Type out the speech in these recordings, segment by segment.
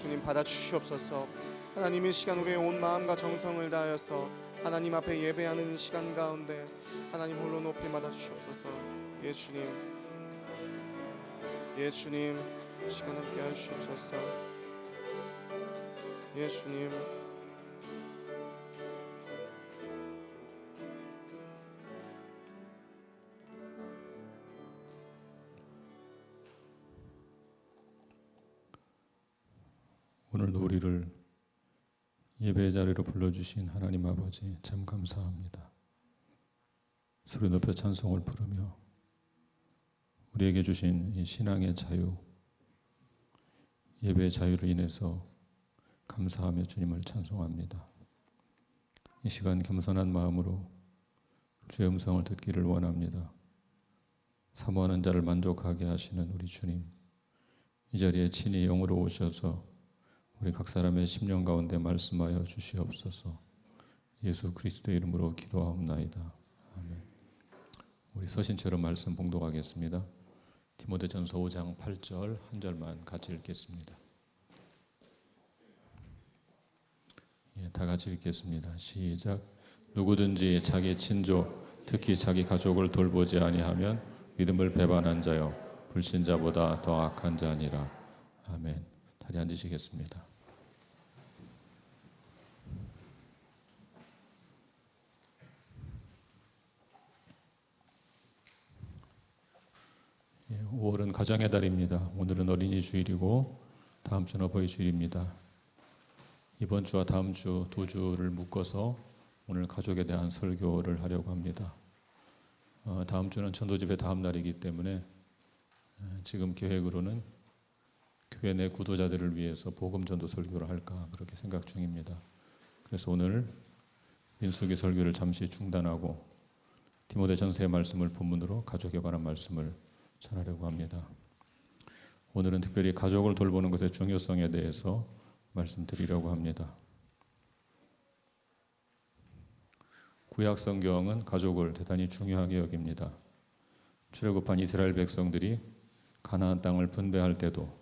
주님 받아주시옵소서. 하나님 이 시간 우리의 온 마음과 정성을 다하여서 하나님 앞에 예배하는 시간 가운데 하나님 홀로 높이 받아주시옵소서. 예 주님, 예 주님, 시간 함께 하시옵소서. 예 주님, 오늘도 우리를 예배의 자리로 불러주신 하나님 아버지 참 감사합니다. 소리 높여 찬송을 부르며 우리에게 주신 이 신앙의 자유, 예배의 자유로 인해서 감사하며 주님을 찬송합니다. 이 시간 겸손한 마음으로 주의 음성을 듣기를 원합니다. 사모하는 자를 만족하게 하시는 우리 주님, 이 자리에 친히 영으로 오셔서 우리 각 사람의 심령 가운데 말씀하여 주시옵소서. 예수 그리스도의 이름으로 기도하옵나이다. 아멘. 우리 서신처로 말씀 봉독하겠습니다. 디모데전서 5장 8절 한 절만 같이 읽겠습니다. 다 같이 읽겠습니다. 시작. 누구든지 자기 친족, 특히 자기 가족을 돌보지 아니하면 믿음을 배반한 자요 불신자보다 더 악한 자니라. 아멘. 자리 앉으시겠습니다. 예, 5월은 가정의 달입니다. 오늘은 어린이 주일이고 다음 주는 어버이 주일입니다. 이번 주와 다음 주 두 주를 묶어서 오늘 가족에 대한 설교를 하려고 합니다. 다음 주는 전도집회 다음 날이기 때문에 지금 계획으로는 교회 내 구도자들을 위해서 복음 전도 설교를 할까 그렇게 생각 중입니다. 그래서 오늘 민수기 설교를 잠시 중단하고 디모데전서의 말씀을 본문으로 가족에 관한 말씀을 전하려고 합니다. 오늘은 특별히 가족을 돌보는 것의 중요성에 대해서 말씀드리려고 합니다. 구약 성경은 가족을 대단히 중요하게 여깁니다. 출애굽한 이스라엘 백성들이 가나안 땅을 분배할 때도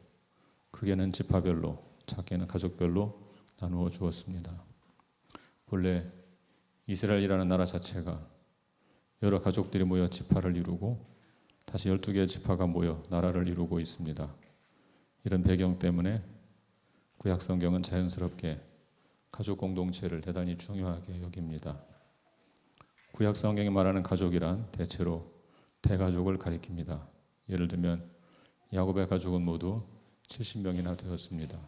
크게는 지파별로, 작게는 가족별로 나누어 주었습니다. 본래 이스라엘이라는 나라 자체가 여러 가족들이 모여 지파를 이루고 다시 12개의 지파가 모여 나라를 이루고 있습니다. 이런 배경 때문에 구약 성경은 자연스럽게 가족 공동체를 대단히 중요하게 여깁니다. 구약 성경이 말하는 가족이란 대체로 대가족을 가리킵니다. 예를 들면 야곱의 가족은 모두 70명이나 되었습니다.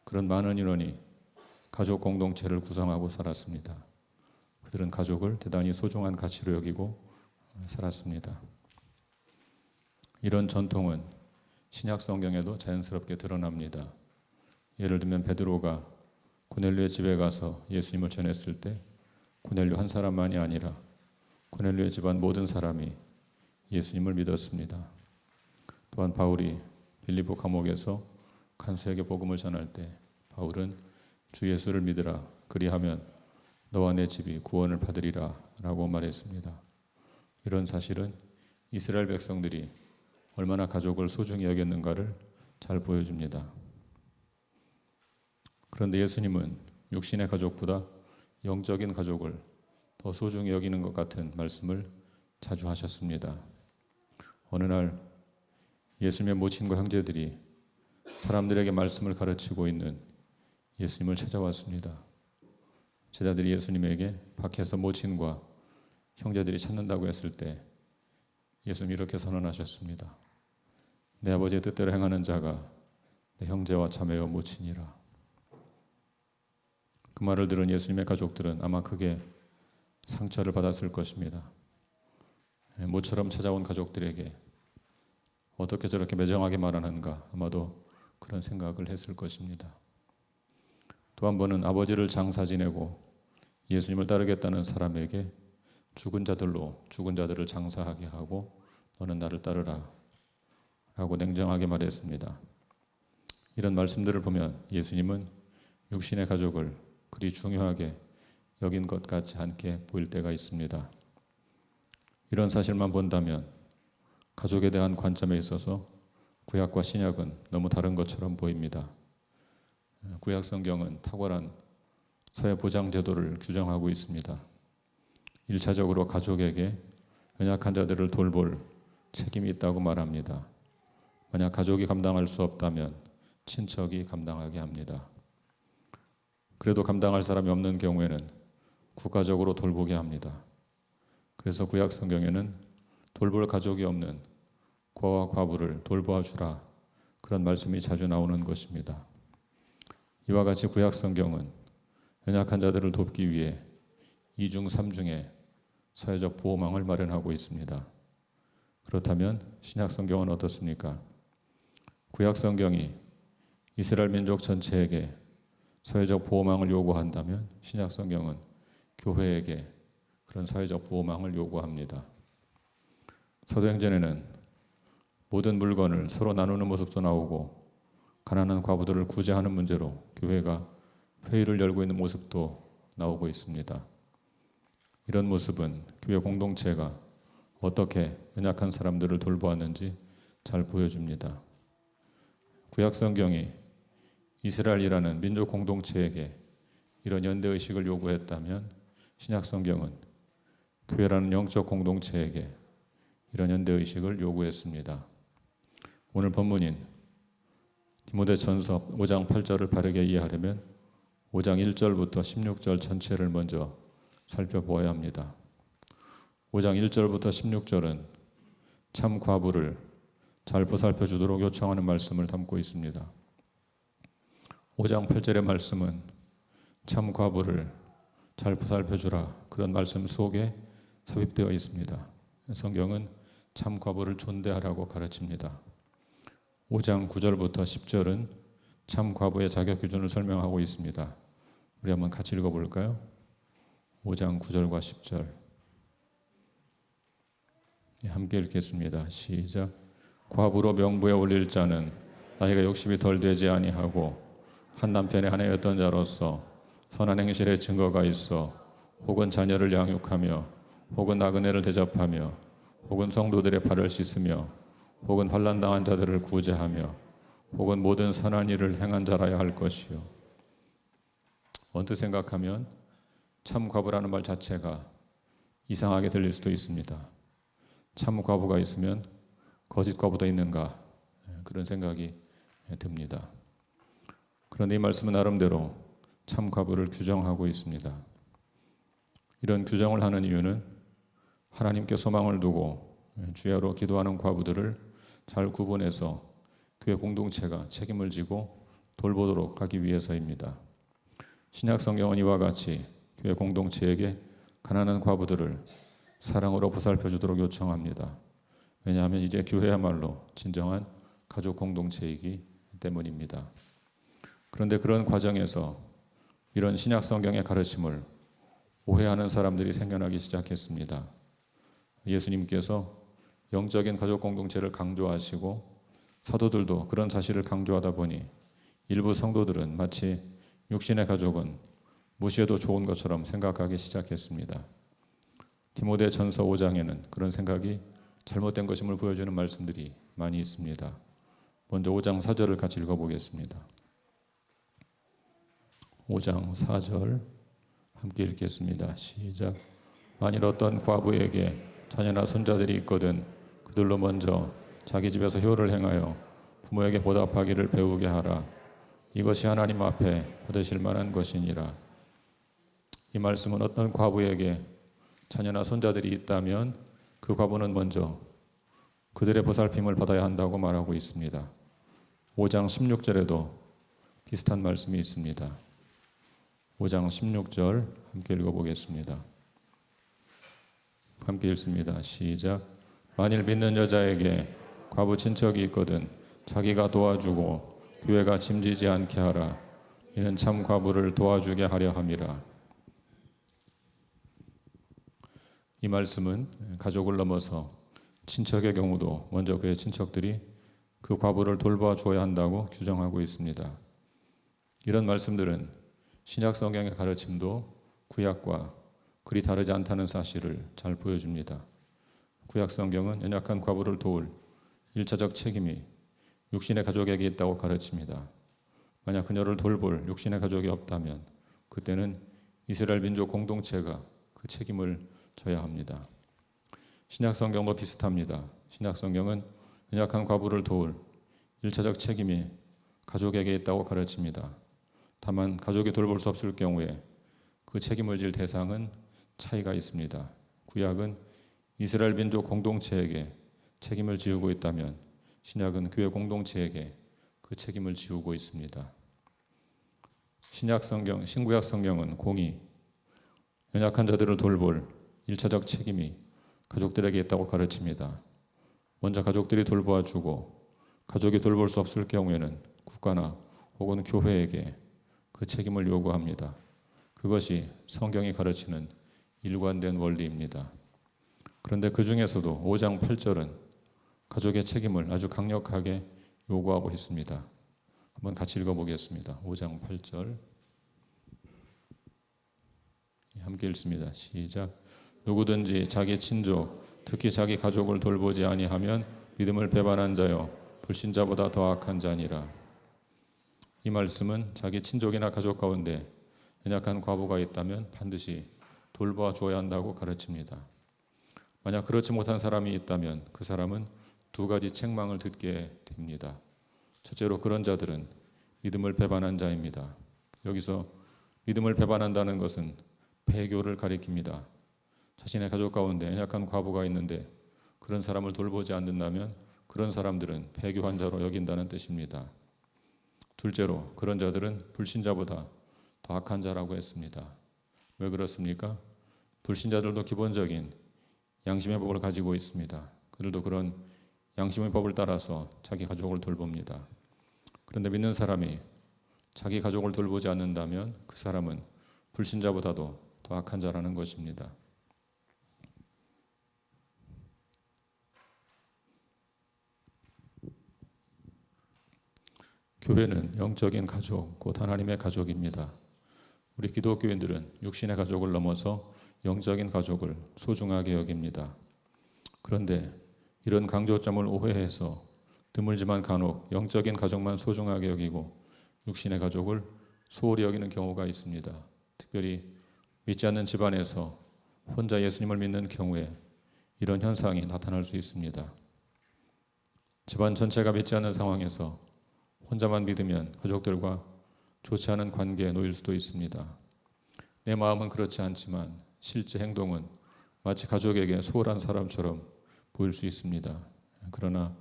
그런 많은 인원이 가족 공동체를 구성하고 살았습니다. 그들은 가족을 대단히 소중한 가치로 여기고 살았습니다. 이런 전통은 신약 성경에도 자연스럽게 드러납니다. 예를 들면 베드로가 고넬료의 집에 가서 예수님을 전했을 때 고넬료 한 사람만이 아니라 고넬료의 집안 모든 사람이 예수님을 믿었습니다. 또한 바울이 빌립보 감옥에서 간수에게 복음을 전할 때 바울은 주 예수를 믿으라 그리하면 너와 내 집이 구원을 받으리라 라고 말했습니다. 이런 사실은 이스라엘 백성들이 얼마나 가족을 소중히 여겼는가를 잘 보여줍니다. 그런데 예수님은 육신의 가족보다 영적인 가족을 더 소중히 여기는 것 같은 말씀을 자주 하셨습니다. 어느 날 예수님의 모친과 형제들이 사람들에게 말씀을 가르치고 있는 예수님을 찾아왔습니다. 제자들이 예수님에게 밖에서 모친과 형제들이 찾는다고 했을 때 예수님이 이렇게 선언하셨습니다. 내 아버지의 뜻대로 행하는 자가 내 형제와 자매와 모친이라. 그 말을 들은 예수님의 가족들은 아마 크게 상처를 받았을 것입니다. 모처럼 찾아온 가족들에게 어떻게 저렇게 매정하게 말하는가 아마도 그런 생각을 했을 것입니다. 또 한 번은 아버지를 장사 지내고 예수님을 따르겠다는 사람에게 죽은 자들을 장사하게 하고 너는 나를 따르라 라고 냉정하게 말했습니다. 이런 말씀들을 보면 예수님은 육신의 가족을 그리 중요하게 여긴 것 같지 않게 보일 때가 있습니다. 이런 사실만 본다면 가족에 대한 관점에 있어서 구약과 신약은 너무 다른 것처럼 보입니다. 구약 성경은 탁월한 사회 보장 제도를 규정하고 있습니다. 1차적으로 가족에게 연약한 자들을 돌볼 책임이 있다고 말합니다. 만약 가족이 감당할 수 없다면 친척이 감당하게 합니다. 그래도 감당할 사람이 없는 경우에는 국가적으로 돌보게 합니다. 그래서 구약 성경에는 돌볼 가족이 없는 고아와 과부를 돌보아 주라, 그런 말씀이 자주 나오는 것입니다. 이와 같이 구약 성경은 연약한 자들을 돕기 위해 2중 3중의 사회적 보호망을 마련하고 있습니다. 그렇다면 신약 성경은 어떻습니까? 구약 성경이 이스라엘 민족 전체에게 사회적 보호망을 요구한다면 신약 성경은 교회에게 그런 사회적 보호망을 요구합니다. 사도행전에는 모든 물건을 서로 나누는 모습도 나오고 가난한 과부들을 구제하는 문제로 교회가 회의를 열고 있는 모습도 나오고 있습니다. 이런 모습은 교회 공동체가 어떻게 연약한 사람들을 돌보았는지 잘 보여줍니다. 구약 성경이 이스라엘이라는 민족 공동체에게 이런 연대의식을 요구했다면 신약 성경은 교회라는 영적 공동체에게 이런 연대의식을 요구했습니다. 오늘 본문인 디모데전서 5장 8절을 바르게 이해하려면 5장 1절부터 16절 전체를 먼저 살펴보아야 합니다. 5장 1절부터 16절은 참 과부를 잘 보살펴 주도록 요청하는 말씀을 담고 있습니다. 5장 8절의 말씀은 참 과부를 잘 보살펴 주라, 그런 말씀 속에 삽입되어 있습니다. 성경은 참 과부를 존대하라고 가르칩니다. 5장 9절부터 10절은 참 과부의 자격 기준을 설명하고 있습니다. 우리 한번 같이 읽어볼까요? 5장 9절과 10절 함께 읽겠습니다. 시작. 과부로 명부에 올릴 자는 나이가 60이 덜 되지 아니하고 한 남편의 아내였던 자로서 선한 행실의 증거가 있어 혹은 자녀를 양육하며 혹은 나그네를 대접하며 혹은 성도들의 발을 씻으며 혹은 환난당한 자들을 구제하며 혹은 모든 선한 일을 행한 자라야 할 것이요. 언뜻 생각하면 참 과부라는 말 자체가 이상하게 들릴 수도 있습니다. 참 과부가 있으면 거짓 과부도 있는가, 그런 생각이 듭니다. 그런데 이 말씀은 나름대로 참 과부를 규정하고 있습니다. 이런 규정을 하는 이유는 하나님께 소망을 두고 주야로 기도하는 과부들을 잘 구분해서 교회 공동체가 책임을 지고 돌보도록 하기 위해서입니다. 신약 성경은 이와 같이 교회 공동체에게 가난한 과부들을 사랑으로 보살펴 주도록 요청합니다. 왜냐하면 이제 교회야말로 진정한 가족 공동체이기 때문입니다. 그런데 그런 과정에서 이런 신약 성경의 가르침을 오해하는 사람들이 생겨나기 시작했습니다. 예수님께서 영적인 가족 공동체를 강조하시고 사도들도 그런 사실을 강조하다 보니 일부 성도들은 마치 육신의 가족은 무시해도 좋은 것처럼 생각하기 시작했습니다. 디모데전서 5장에는 그런 생각이 잘못된 것임을 보여주는 말씀들이 많이 있습니다. 먼저 5장 4절을 같이 읽어보겠습니다. 5장 4절 함께 읽겠습니다. 시작. 만일 어떤 과부에게 자녀나 손자들이 있거든 그들로 먼저 자기 집에서 효를 행하여 부모에게 보답하기를 배우게 하라. 이것이 하나님 앞에 받으실 만한 것이니라. 이 말씀은 어떤 과부에게 자녀나 손자들이 있다면 그 과부는 먼저 그들의 보살핌을 받아야 한다고 말하고 있습니다. 5장 16절에도 비슷한 말씀이 있습니다. 5장 16절 함께 읽어보겠습니다. 함께 읽습니다. 시작. 만일 믿는 여자에게 과부 친척이 있거든 자기가 도와주고 교회가 짐지지 않게 하라. 이는 참 과부를 도와주게 하려 함이라. 이 말씀은 가족을 넘어서 친척의 경우도 먼저 그의 친척들이 그 과부를 돌봐 주어야 한다고 규정하고 있습니다. 이런 말씀들은 신약 성경의 가르침도 구약과 그리 다르지 않다는 사실을 잘 보여줍니다. 구약 성경은 연약한 과부를 도울 1차적 책임이 육신의 가족에게 있다고 가르칩니다. 만약 그녀를 돌볼 육신의 가족이 없다면 그때는 이스라엘 민족 공동체가 그 책임을 져야 합니다. 신약 성경도 비슷합니다. 신약 성경은 연약한 과부를 도울 일차적 책임이 가족에게 있다고 가르칩니다. 다만 가족이 돌볼 수 없을 경우에 그 책임을 질 대상은 차이가 있습니다. 구약은 이스라엘 민족 공동체에게 책임을 지우고 있다면 신약은 교회 공동체에게 그 책임을 지우고 있습니다. 신구약 성경은 공의, 연약한 자들을 돌볼 일차적 책임이 가족들에게 있다고 가르칩니다. 먼저 가족들이 돌보아 주고 가족이 돌볼 수 없을 경우에는 국가나 혹은 교회에게 그 책임을 요구합니다. 그것이 성경이 가르치는 일관된 원리입니다. 그런데 그 중에서도 5장 8절은 가족의 책임을 아주 강력하게 요구하고 있습니다. 한번 같이 읽어보겠습니다. 5장 8절 함께 읽습니다. 시작. 누구든지 자기 친족, 특히 자기 가족을 돌보지 아니하면 믿음을 배반한 자요 불신자보다 더 악한 자니라. 이 말씀은 자기 친족이나 가족 가운데 연약한 과부가 있다면 반드시 돌보아 주어야 한다고 가르칩니다. 만약 그렇지 못한 사람이 있다면 그 사람은 두 가지 책망을 듣게 됩니다. 첫째로 그런 자들은 믿음을 배반한 자입니다. 여기서 믿음을 배반한다는 것은 배교를 가리킵니다. 자신의 가족 가운데 연약한 과부가 있는데 그런 사람을 돌보지 않는다면 그런 사람들은 배교한 자로 여긴다는 뜻입니다. 둘째로 그런 자들은 불신자보다 더 악한 자라고 했습니다. 왜 그렇습니까? 불신자들도 기본적인 양심의 법을 가지고 있습니다. 그들도 그런 양심의 법을 따라서 자기 가족을 돌봅니다. 그런데 믿는 사람이 자기 가족을 돌보지 않는다면 그 사람은 불신자보다도 더 악한 자라는 것입니다. 교회는 영적인 가족, 곧 하나님의 가족입니다. 우리 기독교인들은 육신의 가족을 넘어서 영적인 가족을 소중하게 여깁니다. 그런데 이런 강조점을 오해해서 드물지만 간혹 영적인 가족만 소중하게 여기고 육신의 가족을 소홀히 여기는 경우가 있습니다. 특별히 믿지 않는 집안에서 혼자 예수님을 믿는 경우에 이런 현상이 나타날 수 있습니다. 집안 전체가 믿지 않는 상황에서 혼자만 믿으면 가족들과 좋지 않은 관계에 놓일 수도 있습니다. 내 마음은 그렇지 않지만 실제 행동은 마치 가족에게 소홀한 사람처럼 보일 수 있습니다. 그러나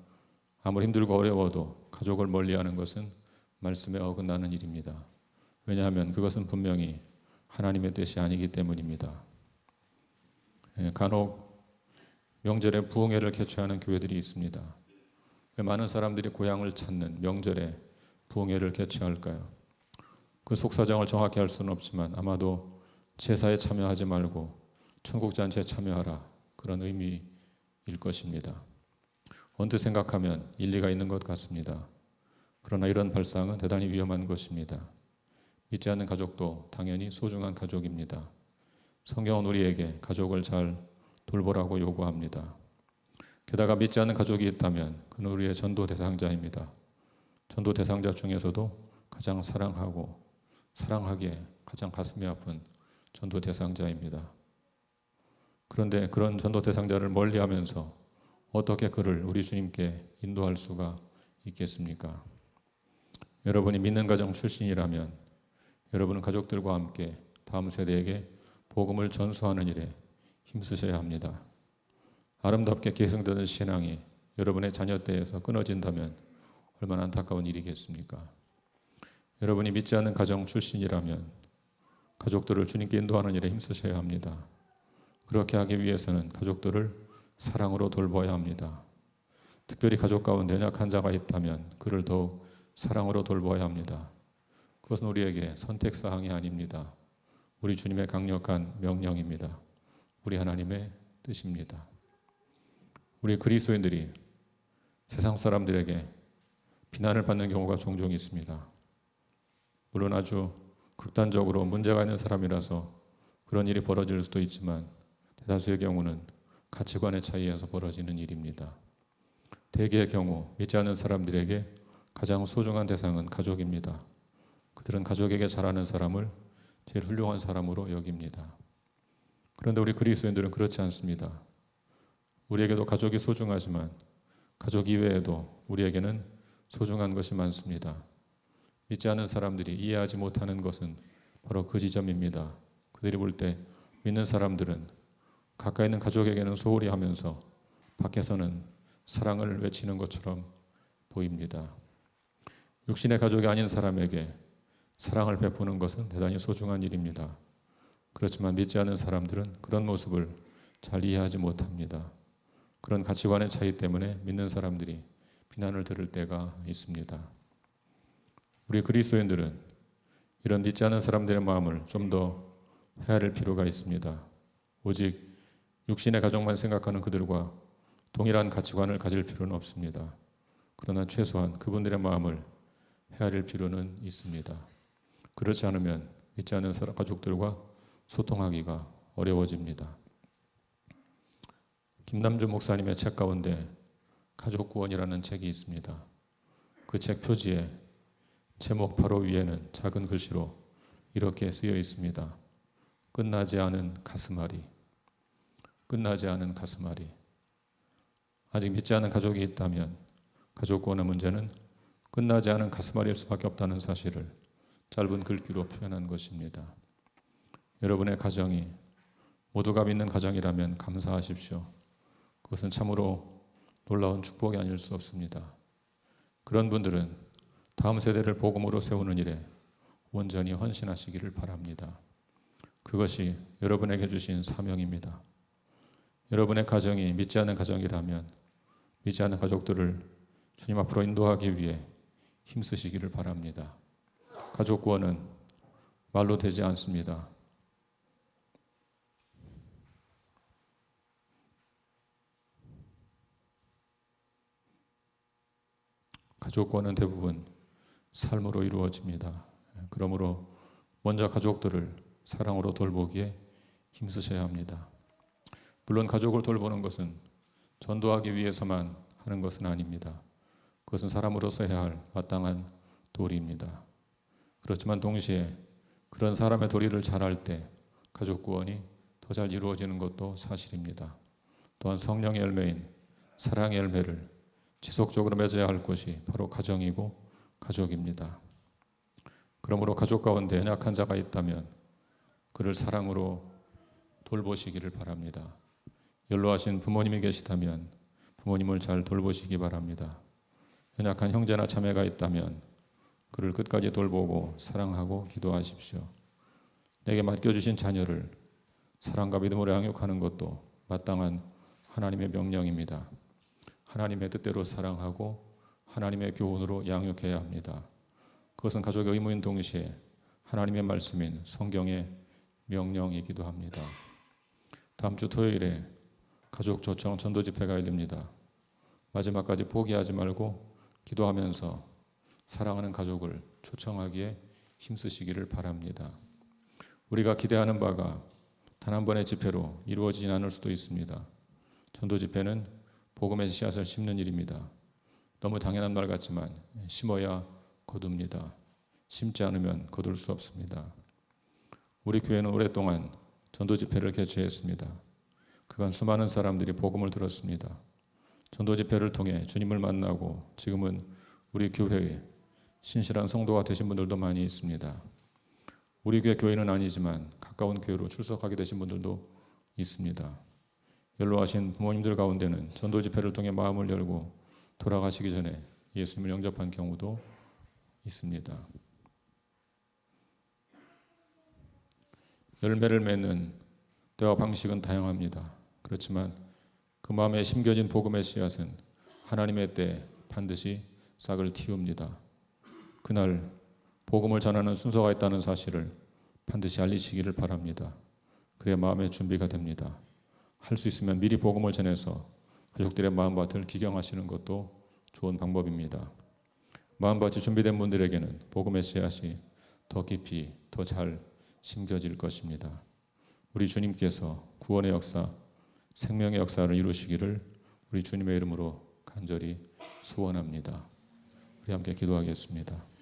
아무리 힘들고 어려워도 가족을 멀리하는 것은 말씀에 어긋나는 일입니다. 왜냐하면 그것은 분명히 하나님의 뜻이 아니기 때문입니다. 간혹 명절에 부흥회를 개최하는 교회들이 있습니다. 왜 많은 사람들이 고향을 찾는 명절에 부흥회를 개최할까요? 그 속사정을 정확히 알 수는 없지만 아마도 제사에 참여하지 말고 천국잔치에 참여하라, 그런 의미일 것입니다. 언뜻 생각하면 일리가 있는 것 같습니다. 그러나 이런 발상은 대단히 위험한 것입니다. 믿지 않는 가족도 당연히 소중한 가족입니다. 성경은 우리에게 가족을 잘 돌보라고 요구합니다. 게다가 믿지 않는 가족이 있다면 그는 우리의 전도 대상자입니다. 전도 대상자 중에서도 가장 사랑하기에 가장 가슴이 아픈 전도 대상자입니다. 그런데 그런 전도 대상자를 멀리하면서 어떻게 그를 우리 주님께 인도할 수가 있겠습니까? 여러분이 믿는 가정 출신이라면 여러분은 가족들과 함께 다음 세대에게 복음을 전수하는 일에 힘쓰셔야 합니다. 아름답게 계승되는 신앙이 여러분의 자녀 때에서 끊어진다면 얼마나 안타까운 일이겠습니까? 여러분이 믿지 않는 가정 출신이라면 가족들을 주님께 인도하는 일에 힘쓰셔야 합니다. 그렇게 하기 위해서는 가족들을 사랑으로 돌봐야 합니다. 특별히 가족 가운데 연약한 자가 있다면 그를 더욱 사랑으로 돌봐야 합니다. 그것은 우리에게 선택사항이 아닙니다. 우리 주님의 강력한 명령입니다. 우리 하나님의 뜻입니다. 우리 그리스도인들이 세상 사람들에게 비난을 받는 경우가 종종 있습니다. 물론 아주 극단적으로 문제가 있는 사람이라서 그런 일이 벌어질 수도 있지만 대다수의 경우는 가치관의 차이에서 벌어지는 일입니다. 대개의 경우 믿지 않는 사람들에게 가장 소중한 대상은 가족입니다. 그들은 가족에게 잘하는 사람을 제일 훌륭한 사람으로 여깁니다. 그런데 우리 그리스도인들은 그렇지 않습니다. 우리에게도 가족이 소중하지만 가족 이외에도 우리에게는 소중한 것이 많습니다. 믿지 않는 사람들이 이해하지 못하는 것은 바로 그 지점입니다. 그들이 볼 때 믿는 사람들은 가까이 있는 가족에게는 소홀히 하면서 밖에서는 사랑을 외치는 것처럼 보입니다. 육신의 가족이 아닌 사람에게 사랑을 베푸는 것은 대단히 소중한 일입니다. 그렇지만 믿지 않는 사람들은 그런 모습을 잘 이해하지 못합니다. 그런 가치관의 차이 때문에 믿는 사람들이 비난을 들을 때가 있습니다. 우리 그리스도인들은 이런 믿지 않는 사람들의 마음을 좀 더 헤아릴 필요가 있습니다. 오직 육신의 가족만 생각하는 그들과 동일한 가치관을 가질 필요는 없습니다. 그러나 최소한 그분들의 마음을 헤아릴 필요는 있습니다. 그렇지 않으면 믿지 않는 가족들과 소통하기가 어려워집니다. 김남주 목사님의 책 가운데 가족구원이라는 책이 있습니다. 그 책 표지에 제목 바로 위에는 작은 글씨로 이렇게 쓰여 있습니다. 끝나지 않은 가슴앓이. 끝나지 않은 가슴앓이. 아직 믿지 않은 가족이 있다면 가족구원의 문제는 끝나지 않은 가슴앓이일 수밖에 없다는 사실을 짧은 글귀로 표현한 것입니다. 여러분의 가정이 모두가 믿는 가정이라면 감사하십시오. 그것은 참으로 놀라운 축복이 아닐 수 없습니다. 그런 분들은 다음 세대를 복음으로 세우는 일에 온전히 헌신하시기를 바랍니다. 그것이 여러분에게 주신 사명입니다. 여러분의 가정이 믿지 않는 가정이라면 믿지 않는 가족들을 주님 앞으로 인도하기 위해 힘쓰시기를 바랍니다. 가족 구원은 말로 되지 않습니다. 가족 구원은 대부분 삶으로 이루어집니다. 그러므로 먼저 가족들을 사랑으로 돌보기에 힘쓰셔야 합니다. 물론 가족을 돌보는 것은 전도하기 위해서만 하는 것은 아닙니다. 그것은 사람으로서 해야 할 마땅한 도리입니다. 그렇지만 동시에 그런 사람의 도리를 잘할 때 가족 구원이 더 잘 이루어지는 것도 사실입니다. 또한 성령의 열매인 사랑의 열매를 지속적으로 맺어야 할 것이 바로 가정이고 가족입니다. 그러므로 가족 가운데 연약한 자가 있다면 그를 사랑으로 돌보시기를 바랍니다. 연로하신 부모님이 계시다면 부모님을 잘 돌보시기 바랍니다. 연약한 형제나 자매가 있다면 그를 끝까지 돌보고 사랑하고 기도하십시오. 내게 맡겨주신 자녀를 사랑과 믿음으로 양육하는 것도 마땅한 하나님의 명령입니다. 하나님의 뜻대로 사랑하고 하나님의 교훈으로 양육해야 합니다. 그것은 가족의 의무인 동시에 하나님의 말씀인 성경의 명령이기도 합니다. 다음 주 토요일에 가족 초청 전도 집회가 열립니다. 마지막까지 포기하지 말고 기도하면서 사랑하는 가족을 초청하기에 힘쓰시기를 바랍니다. 우리가 기대하는 바가 단 한 번의 집회로 이루어지지 않을 수도 있습니다. 전도 집회는 복음의 씨앗을 심는 일입니다. 너무 당연한 말 같지만 심어야 거둡니다. 심지 않으면 거둘 수 없습니다. 우리 교회는 오랫동안 전도 집회를 개최했습니다. 그간 수많은 사람들이 복음을 들었습니다. 전도 집회를 통해 주님을 만나고 지금은 우리 교회에 신실한 성도가 되신 분들도 많이 있습니다. 우리 교회는 아니지만 가까운 교회로 출석하게 되신 분들도 있습니다. 연로하신 부모님들 가운데는 전도 집회를 통해 마음을 열고 돌아가시기 전에 예수님을 영접한 경우도 있습니다. 열매를 맺는 때와 방식은 다양합니다. 그렇지만 그 마음에 심겨진 복음의 씨앗은 하나님의 때에 반드시 싹을 틔웁니다. 그날 복음을 전하는 순서가 있다는 사실을 반드시 알리시기를 바랍니다. 그래야 마음의 준비가 됩니다. 할 수 있으면 미리 복음을 전해서 가족들의 마음밭을 기경하시는 것도 좋은 방법입니다. 마음밭이 준비된 분들에게는 복음의 씨앗이 더 깊이 더 잘 심겨질 것입니다. 우리 주님께서 구원의 역사, 생명의 역사를 이루시기를 우리 주님의 이름으로 간절히 소원합니다. 우리 함께 기도하겠습니다.